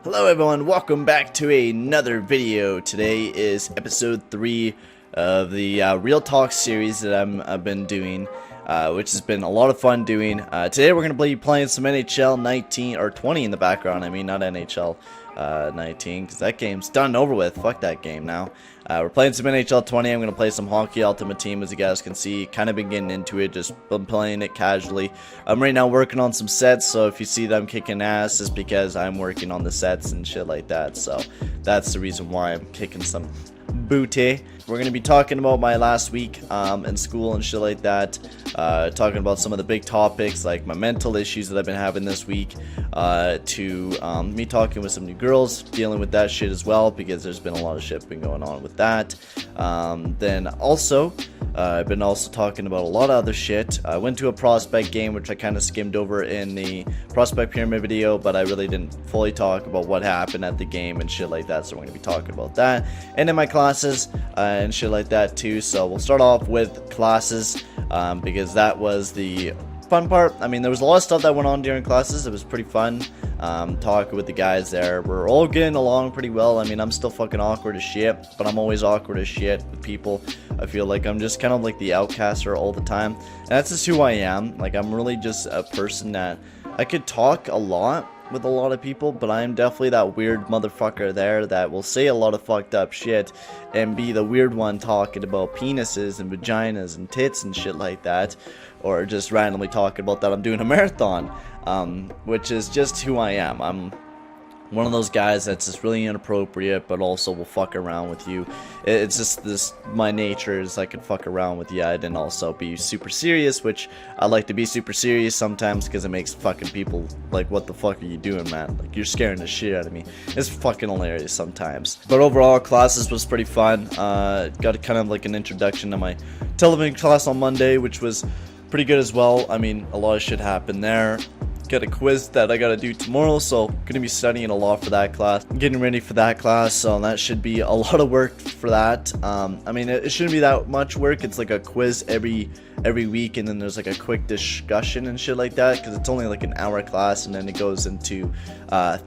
Hello everyone, welcome back to another video. Today is episode 3 of the Real Talk series that I've been doing, which has been a lot of fun doing. Today we're going to be playing some NHL 19, or 20 in the background, I mean, not NHL 19, because that game's done and over with. Fuck that game now. We're playing some NHL 20. I'm going to play some Hockey Ultimate Team, as you guys can see. Kind of been getting into it, just been playing it casually. I'm right now working on some sets, so if you see that I'm kicking ass, it's because I'm working on the sets and shit like that. So that's the reason why I'm kicking some booty. We're going to be talking about my last week in school and shit like that. Talking about some of the big topics, like my mental issues that I've been having this week, to me talking with some new girls, dealing with that shit as well, because there's been a lot of shit been going on with that. Then also, I've been also talking about a lot of other shit. I went to a prospect game, which I kind of skimmed over in the prospect pyramid video, but I really didn't fully talk about what happened at the game and shit like that, so we're going to be talking about that. And in my classes, and shit like that too. So we'll start off with classes, because that was the fun part. I mean, there was a lot of stuff that went on during classes. It was pretty fun talking with the guys there. We're all getting along pretty well. I mean, I'm still fucking awkward as shit, but I'm always awkward as shit with people. I feel like I'm just kind of like the outcaster all the time, and that's just who I am. Like, I'm really just a person that I could talk a lot with a lot of people, but I'm definitely that weird motherfucker there that will say a lot of fucked up shit and be the weird one talking about penises and vaginas and tits and shit like that, or just randomly talking about that I'm doing a marathon, which is just who I am. I'm one of those guys that's just really inappropriate, but also will fuck around with you. It's just this, my nature is I can fuck around with you and also be super serious, which I like to be super serious sometimes because it makes fucking people like, what the fuck are you doing, man? Like, you're scaring the shit out of me. It's fucking hilarious sometimes. But overall, classes was pretty fun. Got kind of like an introduction to my television class on Monday, which was pretty good as well. I mean, a lot of shit happened there. Got a quiz that I gotta do tomorrow, so gonna be studying a lot for that class, getting ready for that class, so that should be a lot of work for that. I mean, it shouldn't be that much work. It's like a quiz every week, and then there's like a quick discussion and shit like that, because it's only like an hour class, and then it goes into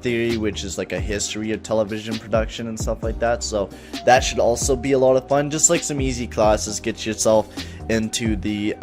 theory, which is like a history of television production and stuff like that. So that should also be a lot of fun. Just like some easy classes, get yourself into the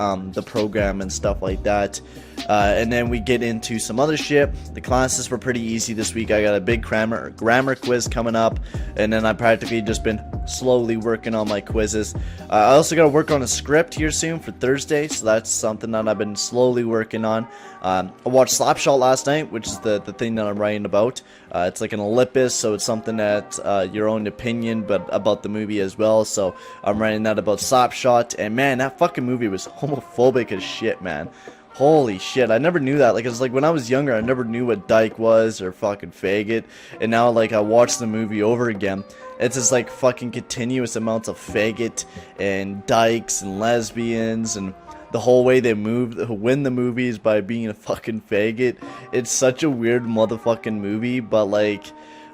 program and stuff like that. And then we get into some other shit. The classes were pretty easy this week. I got a big grammar quiz coming up, and then I've practically just been slowly working on my quizzes. I also got to work on a script here soon for Thursday, so that's something that I've been slowly working on. I watched Slapshot last night, which is the thing that I'm writing about. It's like an Olympus, so it's something that your own opinion, but about the movie as well. So I'm writing that about Slapshot, and man, that fucking movie was homophobic as shit, man. Holy shit, I never knew that. Like, it's like when I was younger, I never knew what dyke was or fucking faggot, and now like I watched the movie over again. It's just like fucking continuous amounts of faggot and dykes and lesbians, and the whole way they win the movies by being a fucking faggot. It's such a weird motherfucking movie, but like,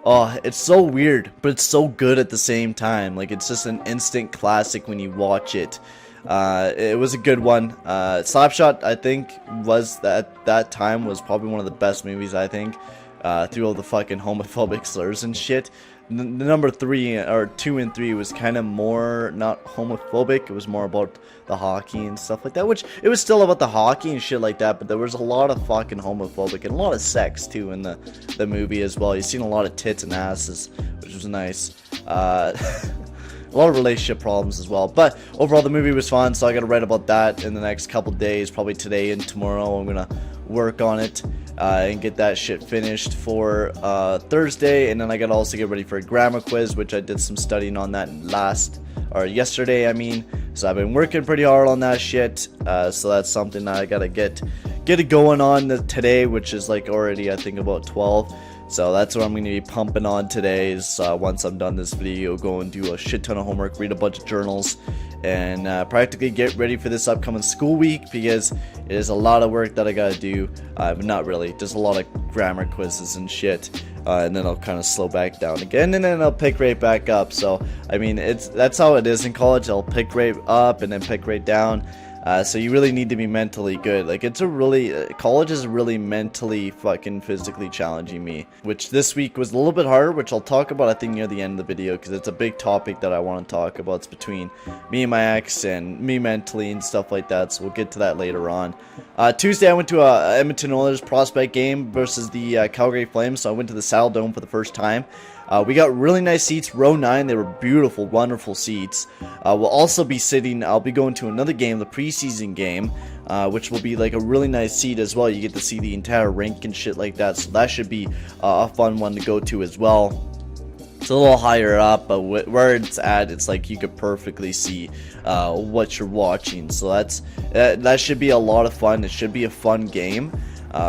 oh, it's so weird, but it's so good at the same time. Like, it's just an instant classic when you watch it. It was a good one. Slapshot, I think, was that time was probably one of the best movies, I think, through all the fucking homophobic slurs and shit. The number 3 or 2 and 3 was kind of more not homophobic. It was more about the hockey and stuff like that, which it was still about the hockey and shit like that, but there was a lot of fucking homophobic and a lot of sex too in the movie as well. You've seen a lot of tits and asses, which was nice. A lot of relationship problems as well, but overall the movie was fun, so I gotta write about that in the next couple days, probably today and tomorrow. I'm gonna work on it and get that shit finished for Thursday, and then I gotta also get ready for a grammar quiz, which I did some studying on that yesterday, I mean. So I've been working pretty hard on that shit, so that's something that I gotta get it going on today, which is like already I think about 12. So that's what I'm going to be pumping on today is once I'm done this video, go and do a shit ton of homework, read a bunch of journals, and practically get ready for this upcoming school week, because it is a lot of work that I got to do, but not really, just a lot of grammar quizzes and shit, and then I'll kind of slow back down again, and then I'll pick right back up. So I mean, that's how it is in college. I'll pick right up and then pick right down. So you really need to be mentally good. Like, it's a really, college is really mentally fucking physically challenging me, which this week was a little bit harder, which I'll talk about I think near the end of the video, because it's a big topic that I want to talk about. It's between me and my ex and me mentally and stuff like that, so we'll get to that later on. Tuesday I went to a Edmonton Oilers prospect game versus the Calgary Flames, so I went to the Saddle Dome for the first time. We got really nice seats, row 9. They were beautiful, wonderful seats. We'll also be sitting, I'll be going to another game, the preseason game, which will be like a really nice seat as well. You get to see the entire rink and shit like that, so that should be a fun one to go to as well. It's a little higher up, but where it's at, it's like you could perfectly see what you're watching. So that should be a lot of fun. It should be a fun game.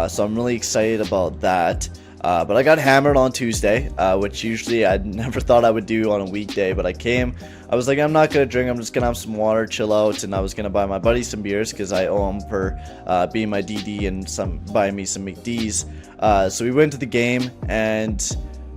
So I'm really excited about that. But I got hammered on Tuesday, which usually I never thought I would do on a weekday, but I was like, I'm not going to drink, I'm just going to have some water, chill out, and I was going to buy my buddy some beers, because I owe him for being my DD and buying me some McDs. So we went to the game, and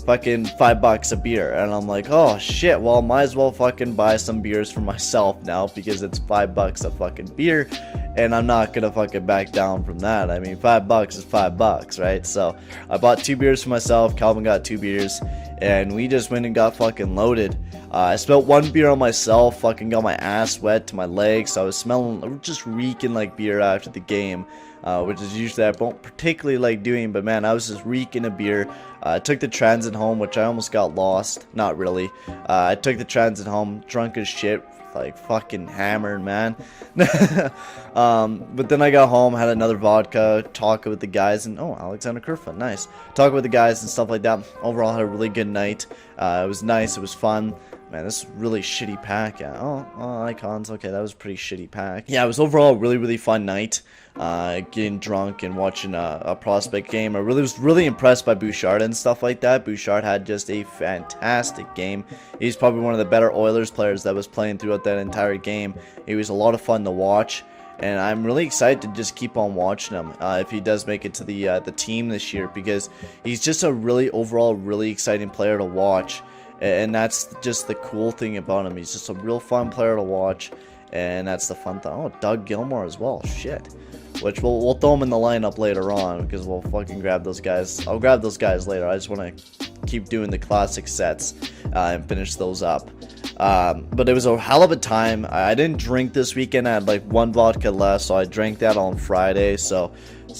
fucking $5 a beer, and I'm like, oh shit, well, might as well fucking buy some beers for myself now, because it's $5 a fucking beer, and I'm not gonna fucking back down from that. I mean, $5 is $5, right? So I bought 2 beers for myself, Calvin got 2 beers, and we just went and got fucking loaded. I spilled 1 beer on myself, fucking got my ass wet to my legs, so I was smelling, just reeking like beer after the game, which is usually I don't particularly like doing, but man, I was just reeking of beer. I took the transit home, which I almost got lost. Not really. I took the transit home, drunk as shit, like fucking hammered, man. But then I got home, had another vodka, talked with the guys, and oh, Alexander Kerfoot, nice. Talked with the guys and stuff like that. Overall, had a really good night. It was nice, it was fun. Man, this is really shitty pack. Yeah. Oh, icons. Okay, that was a pretty shitty pack. Yeah, it was overall a really, really fun night. Getting drunk and watching a prospect game. I was really impressed by Bouchard and stuff like that. Bouchard had just a fantastic game. He's probably one of the better Oilers players that was playing throughout that entire game. He was a lot of fun to watch, and I'm really excited to just keep on watching him if he does make it to the team this year, because he's just a overall really exciting player to watch. And that's just the cool thing about him. He's just a real fun player to watch. And that's the fun thing. Oh, Doug Gilmour as well. Shit. Which we'll throw him in the lineup later on, because we'll fucking grab those guys. I'll grab those guys later. I just want to keep doing the classic sets and finish those up. But it was a hell of a time. I didn't drink this weekend. I had like 1 vodka left, so I drank that on Friday. So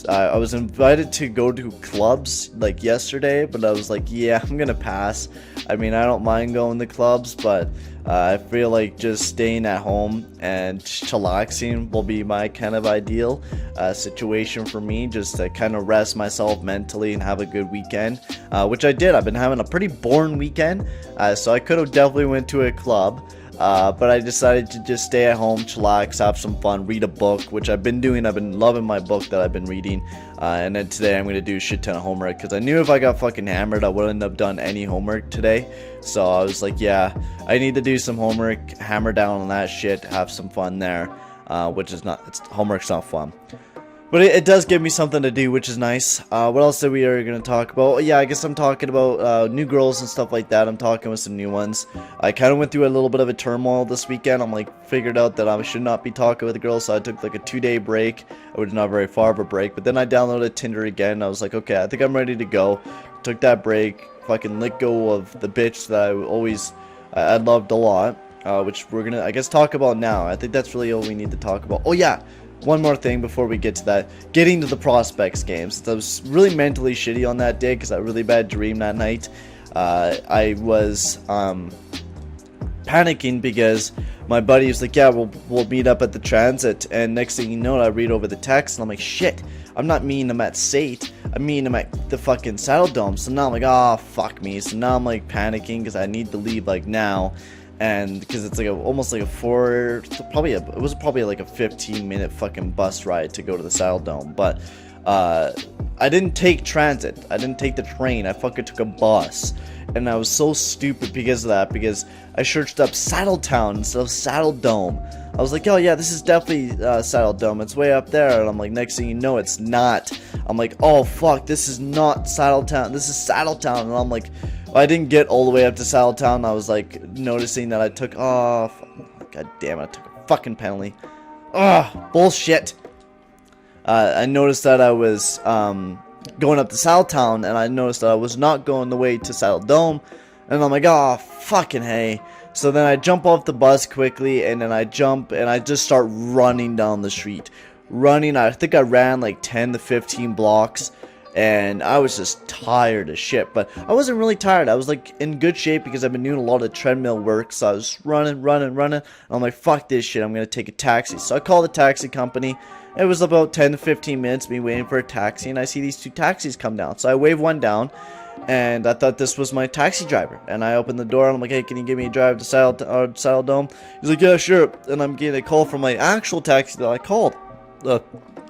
I was invited to go to clubs like yesterday, but I was like, yeah, I'm gonna pass. I mean, I don't mind going to clubs, but I feel like just staying at home and chillaxing will be my kind of ideal situation for me, just to kind of rest myself mentally and have a good weekend, which I did. I've been having a pretty boring weekend, so I could have definitely went to a club. But I decided to just stay at home, chillax, have some fun, read a book, which I've been doing. I've been loving my book that I've been reading. And then today I'm going to do a shit ton of homework, because I knew if I got fucking hammered, I wouldn't have done any homework today. So I was like, yeah, I need to do some homework, hammer down on that shit, have some fun there, which is not, homework's not fun. But it does give me something to do, which is nice. What else are we going to talk about? Yeah, I guess I'm talking about new girls and stuff like that. I'm talking with some new ones. I kind of went through a little bit of a turmoil this weekend. I'm like, figured out that I should not be talking with girls, so I took like a 2-day break. It was not very far of a break. But then I downloaded Tinder again. I was like, okay, I think I'm ready to go. Took that break, fucking let go of the bitch that I loved a lot. Which we're going to, I guess, talk about now. I think that's really all we need to talk about. Oh, yeah. One more thing before we get to that. Getting to the prospects games. I was really mentally shitty on that day, because I had a really bad dream that night. I was panicking because my buddy was like, yeah, we'll meet up at the transit. And next thing you know, I read over the text, and I'm like, shit, I'm not meeting him at SAIT. I'm meeting him at the fucking Saddle Dome. So now I'm like, oh, fuck me. So now I'm like panicking, because I need to leave like now. And because it's like almost like it was probably like a 15-minute fucking bus ride to go to the Saddle Dome. But I didn't take transit. I didn't take the train. I fucking took a bus. And I was so stupid because of that, because I searched up Saddletown instead of Saddle Dome. I was like, oh yeah, this is definitely Saddle Dome. It's way up there. And I'm like, next thing you know, it's not. I'm like, oh fuck, this is not Saddletown. This is Saddletown. And I'm like, I didn't get all the way up to Saddletown. I was like noticing that I took off. God damn it, I took a fucking penalty. Ugh, bullshit. I noticed that I was going up to Southtown, and I noticed that I was not going the way to Saddle Dome, and I'm like, oh, fucking hey. So then I jump off the bus quickly, and then I jump, and I just start running down the street. Running, I think I ran like 10 to 15 blocks, and I was just tired as shit. But I wasn't really tired. I was like in good shape because I've been doing a lot of treadmill work, so I was running, and I'm like, fuck this shit, I'm gonna take a taxi. So I called the taxi company. It was about 10 to 15 minutes me waiting for a taxi, and I see these 2 taxis come down. So I wave one down, and I thought this was my taxi driver. And I opened the door, and I'm like, hey, can you give me a drive to Saddle Dome? He's like, yeah, sure. And I'm getting a call from my actual taxi that I called.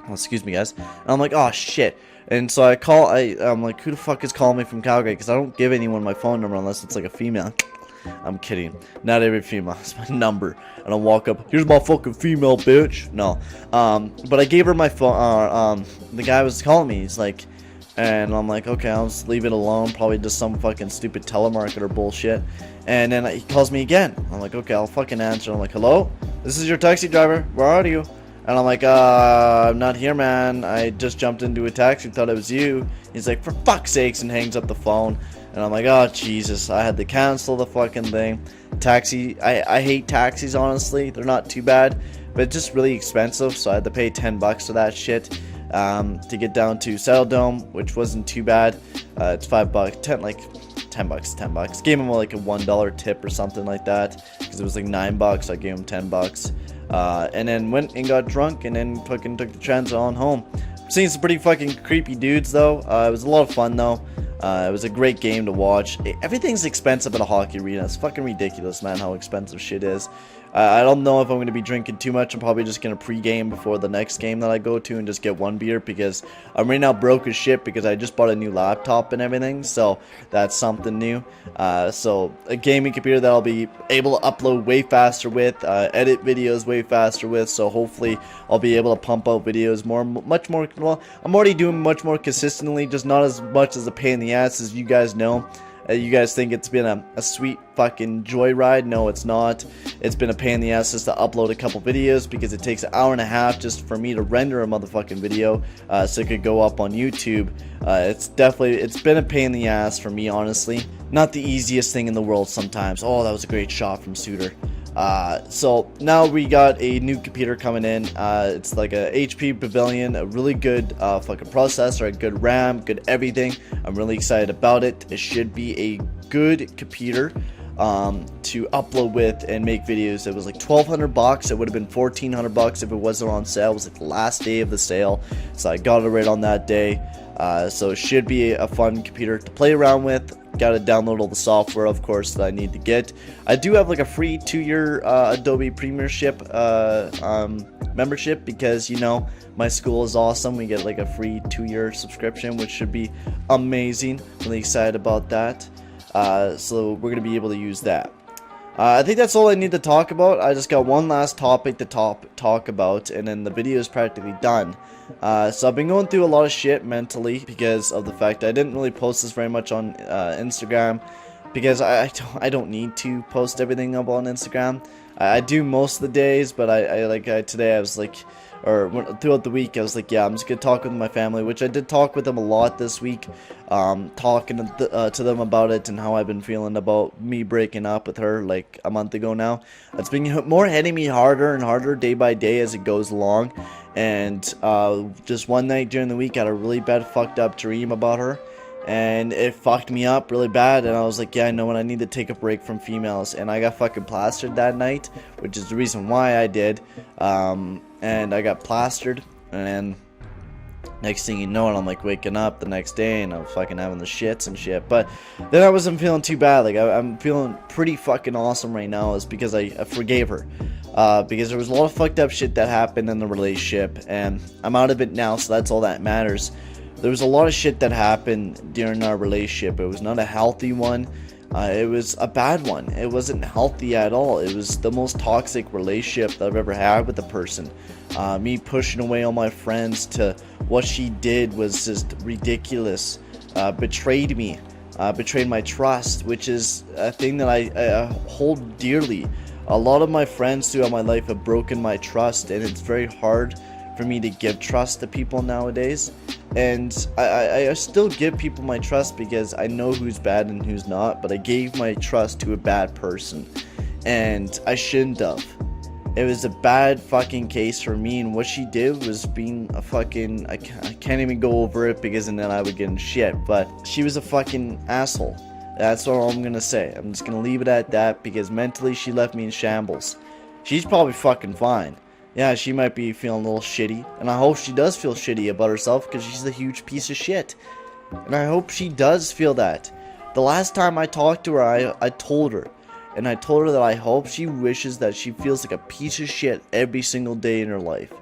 Excuse me, guys. And I'm like, oh, shit. And so I'm like, who the fuck is calling me from Calgary? Because I don't give anyone my phone number unless it's like a female. I'm kidding. Not every female has my number. I don't walk up, here's my fucking female, bitch. No. But I gave her my phone. The guy was calling me. He's like, and I'm like, okay, I'll just leave it alone. Probably just some fucking stupid telemarketer bullshit. And then he calls me again. I'm like, okay, I'll fucking answer. I'm like, hello? This is your taxi driver. Where are you? And I'm like, I'm not here, man. I just jumped into a taxi, thought it was you. He's like, for fuck's sakes, and hangs up the phone. And I'm like, oh, Jesus. I had to cancel the fucking thing. Taxi, I hate taxis, honestly. They're not too bad, but it's just really expensive. So I had to pay $10 for that shit to get down to Saddle Dome, which wasn't too bad. It's $5, $10. Gave him like a $1 tip or something like that, because it was like $9. I gave him $10. And then went and got drunk, and then fucking took the transit on home. Seen some pretty fucking creepy dudes though. It was a lot of fun though. It was a great game to watch. Everything's expensive at a hockey arena. It's fucking ridiculous, man, how expensive shit is. I don't know if I'm going to be drinking too much. I'm probably just going to pre-game before the next game that I go to and just get 1 beer, because I'm right now broke as shit because I just bought a new laptop and everything, so that's something new. So a gaming computer that I'll be able to upload way faster with, edit videos way faster with, so hopefully I'll be able to pump out videos much more, well, I'm already doing much more consistently, just not as much as a pain in the ass as you guys know. You guys think it's been a sweet fucking joyride? No, it's not. It's been a pain in the ass just to upload a couple videos, because it takes an hour and a half just for me to render a motherfucking video so it could go up on YouTube. It's been a pain in the ass for me, honestly. Not the easiest thing in the world sometimes. Oh, that was a great shot from Suter. So now we got a new computer coming in. It's like a HP Pavilion, a really good fucking processor, a good RAM, good everything. I'm really excited about it. It should be a good computer to upload with and make videos. It was like $1,200. It would have been $1,400 if it wasn't on sale. It was like the last day of the sale, so I got it right on that day. So it should be a fun computer to play around with. Got to download all the software, of course, that I need to get. I do have like a free 2-year Adobe Premiership membership, because, you know, my school is awesome. We get like a free 2-year subscription, which should be amazing. Really excited about that. So we're going to be able to use that. I think that's all I need to talk about. I just got one last topic to talk about, and then the video is practically done. So I've been going through a lot of shit mentally because of the fact I didn't really post this very much on Instagram, because I don't need to post everything up on Instagram. I do most of the days, but today I was like, or throughout the week, I was like, yeah, I'm just gonna talk with my family, which I did talk with them a lot this week, talking to them about it and how I've been feeling about me breaking up with her like a month ago now. It's been more hitting me harder and harder day by day as it goes along, and just one night during the week I had a really bad fucked up dream about her, and it fucked me up really bad, and I was like, yeah, I know when I need to take a break from females, and I got fucking plastered that night, which is the reason why I did. And I got plastered, and next thing you know, I'm like waking up the next day and I'm fucking having the shits and shit. But then I wasn't feeling too bad. Like I'm feeling pretty fucking awesome right now, is because I forgave her. Because there was a lot of fucked up shit that happened in the relationship, and I'm out of it now, so that's all that matters. There was a lot of shit that happened during our relationship. It was not a healthy one. It was a bad one. It wasn't healthy at all. It was the most toxic relationship that I've ever had with a person. Me pushing away all my friends to what she did was just ridiculous. Betrayed me. Betrayed my trust, which is a thing that I hold dearly. A lot of my friends throughout my life have broken my trust, and it's very hard for me to give trust to people nowadays. And I still give people my trust because I know who's bad and who's not, but I gave my trust to a bad person, and I shouldn't have. It was a bad fucking case for me, and what she did was being a fucking, I can't even go over it because then I would get in shit, but she was a fucking asshole. That's all I'm gonna say. I'm just gonna leave it at that because mentally she left me in shambles. She's probably fucking fine. Yeah, she might be feeling a little shitty, and I hope she does feel shitty about herself because she's a huge piece of shit. And I hope she does feel that. The last time I talked to her, I told her. And I told her that I hope she wishes that she feels like a piece of shit every single day in her life.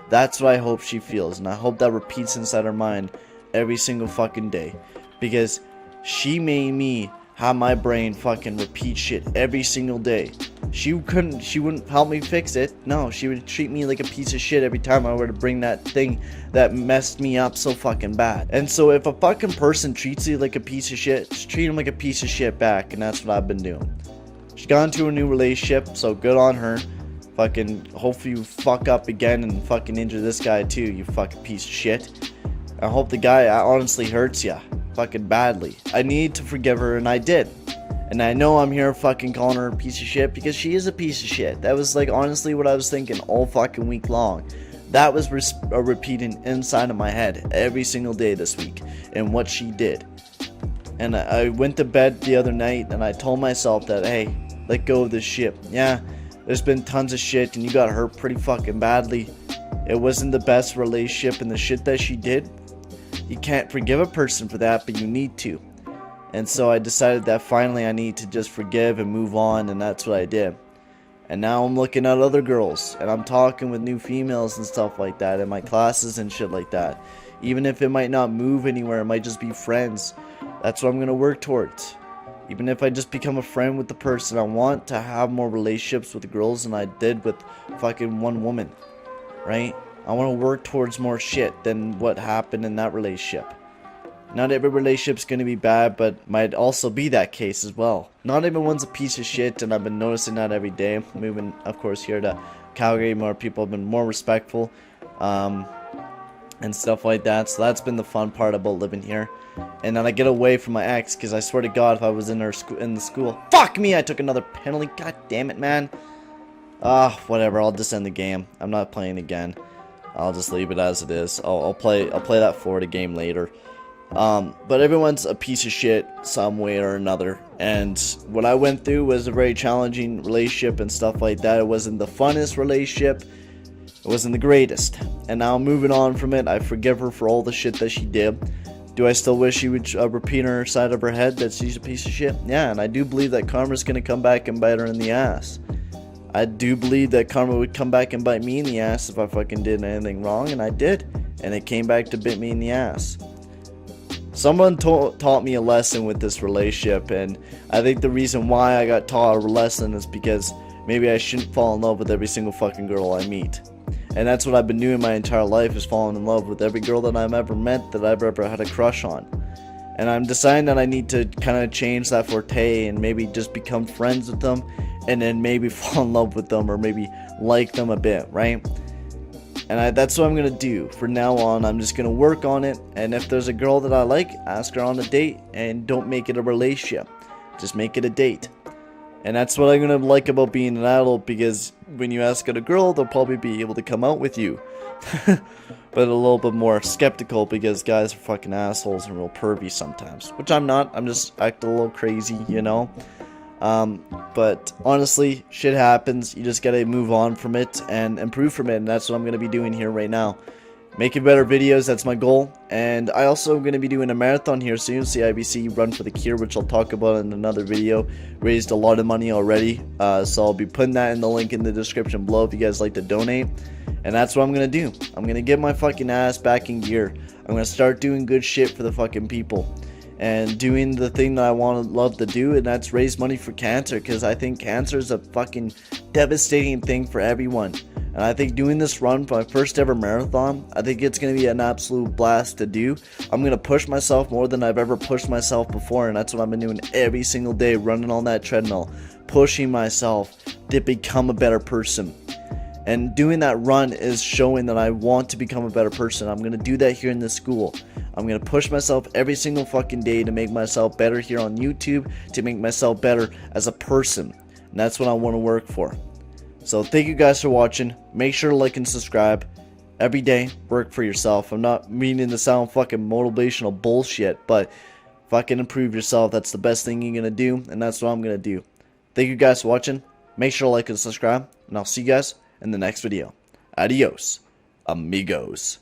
That's what I hope she feels, and I hope that repeats inside her mind every single fucking day. Because she made me have my brain fucking repeat shit every single day. She wouldn't help me fix it. No, she would treat me like a piece of shit every time I were to bring that thing that messed me up so fucking bad. And so if a fucking person treats you like a piece of shit, just treat them like a piece of shit back, and that's what I've been doing. She got into a new relationship, so good on her. Fucking, hopefully you fuck up again and fucking injure this guy too, you fucking piece of shit. I hope the guy honestly hurts ya, fucking badly. I need to forgive her, and I did. And I know I'm here fucking calling her a piece of shit because she is a piece of shit. That was like honestly what I was thinking all fucking week long. That was repeating inside of my head every single day this week, and what she did. And I went to bed the other night and I told myself that, hey, let go of this shit. Yeah, there's been tons of shit and you got hurt pretty fucking badly. It wasn't the best relationship, and the shit that she did, you can't forgive a person for that, but you need to. And so I decided that finally I need to just forgive and move on, and that's what I did. And now I'm looking at other girls, and I'm talking with new females and stuff like that in my classes and shit like that. Even if it might not move anywhere, it might just be friends. That's what I'm going to work towards. Even if I just become a friend with the person, I want to have more relationships with girls than I did with fucking one woman, right? I want to work towards more shit than what happened in that relationship. Not every relationship's going to be bad, but might also be that case as well. Not everyone's a piece of shit, and I've been noticing that every day. Moving, of course, here to Calgary, more people have been more respectful and stuff like that. So that's been the fun part about living here. And then I get away from my ex, because I swear to God, if I was in the school, fuck me, I took another penalty. God damn it, man. Whatever. I'll just end the game. I'm not playing again. I'll just leave it as it is. I'll play that Florida game later. But everyone's a piece of shit some way or another. And what I went through was a very challenging relationship and stuff like that. It wasn't the funnest relationship. It wasn't the greatest. And now I'm moving on from it. I forgive her for all the shit that she did. Do I still wish she would repeat on her side of her head that she's a piece of shit? Yeah, and I do believe that karma's going to come back and bite her in the ass. I do believe that karma would come back and bite me in the ass if I fucking did anything wrong, and I did. And it came back to bite me in the ass. Someone taught me a lesson with this relationship, and I think the reason why I got taught a lesson is because maybe I shouldn't fall in love with every single fucking girl I meet. And that's what I've been doing my entire life, is falling in love with every girl that I've ever met, that I've ever had a crush on. And I'm deciding that I need to kind of change that forte and maybe just become friends with them, and then maybe fall in love with them, or maybe like them a bit, right? And that's what I'm going to do. From now on, I'm just going to work on it. And if there's a girl that I like, ask her on a date, and don't make it a relationship. Just make it a date. And that's what I'm going to like about being an adult, because when you ask out a girl, they'll probably be able to come out with you. But a little bit more skeptical, because guys are fucking assholes and real pervy sometimes. Which I'm not. I'm just acting a little crazy, you know. But honestly, shit happens. You just gotta move on from it and improve from it, and that's what I'm gonna be doing here right now. Making better videos, that's my goal. And I also am gonna be doing a marathon here soon, CIBC Run for the Cure, which I'll talk about in another video. Raised a lot of money already, so I'll be putting that in the link in the description below if you guys like to donate. And that's what I'm gonna do. I'm gonna get my fucking ass back in gear. I'm gonna start doing good shit for the fucking people. And doing the thing that I love to do, and that's raise money for cancer, because I think cancer is a fucking devastating thing for everyone. And I think doing this run for my first ever marathon, I think it's going to be an absolute blast to do. I'm going to push myself more than I've ever pushed myself before, and that's what I've been doing every single day, running on that treadmill, pushing myself to become a better person. And doing that run is showing that I want to become a better person. I'm going to do that here in this school. I'm going to push myself every single fucking day to make myself better here on YouTube, to make myself better as a person. And that's what I want to work for. So thank you guys for watching. Make sure to like and subscribe. Every day, work for yourself. I'm not meaning to sound fucking motivational bullshit, but fucking improve yourself. That's the best thing you're going to do, and that's what I'm going to do. Thank you guys for watching. Make sure to like and subscribe, and I'll see you guys in the next video. Adios, amigos.